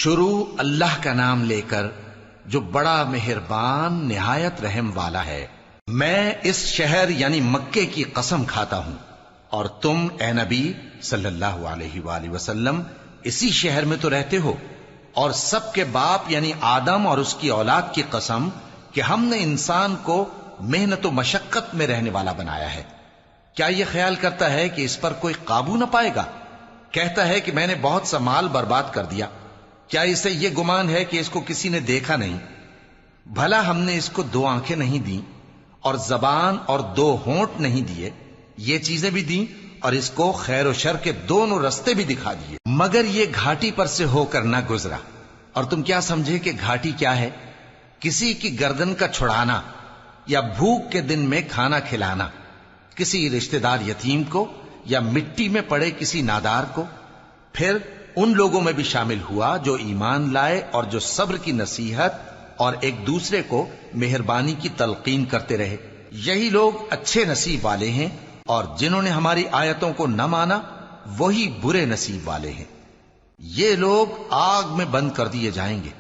شروع اللہ کا نام لے کر جو بڑا مہربان نہایت رحم والا ہے۔ میں اس شہر یعنی مکے کی قسم کھاتا ہوں، اور تم اے نبی صلی اللہ علیہ وآلہ وسلم اسی شہر میں تو رہتے ہو، اور سب کے باپ یعنی آدم اور اس کی اولاد کی قسم کہ ہم نے انسان کو محنت و مشقت میں رہنے والا بنایا ہے۔ کیا یہ خیال کرتا ہے کہ اس پر کوئی قابو نہ پائے گا؟ کہتا ہے کہ میں نے بہت سا مال برباد کر دیا۔ کیا اسے یہ گمان ہے کہ اس کو کسی نے دیکھا نہیں؟ بھلا ہم نے اس کو 2 آنکھیں نہیں دیں، اور زبان اور 2 ہونٹ نہیں دیے؟ یہ چیزیں بھی دیں، اور اس کو خیر و شر کے دونوں رستے بھی دکھا دیے، مگر یہ گھاٹی پر سے ہو کر نہ گزرا۔ اور تم کیا سمجھے کہ گھاٹی کیا ہے؟ کسی کی گردن کا چھڑانا، یا بھوک کے دن میں کھانا کھلانا، کسی رشتہ دار یتیم کو، یا مٹی میں پڑے کسی نادار کو۔ پھر ان لوگوں میں بھی شامل ہوا جو ایمان لائے اور جو صبر کی نصیحت اور ایک دوسرے کو مہربانی کی تلقین کرتے رہے۔ یہی لوگ اچھے نصیب والے ہیں، اور جنہوں نے ہماری آیتوں کو نہ مانا وہی برے نصیب والے ہیں۔ یہ لوگ آگ میں بند کر دیے جائیں گے،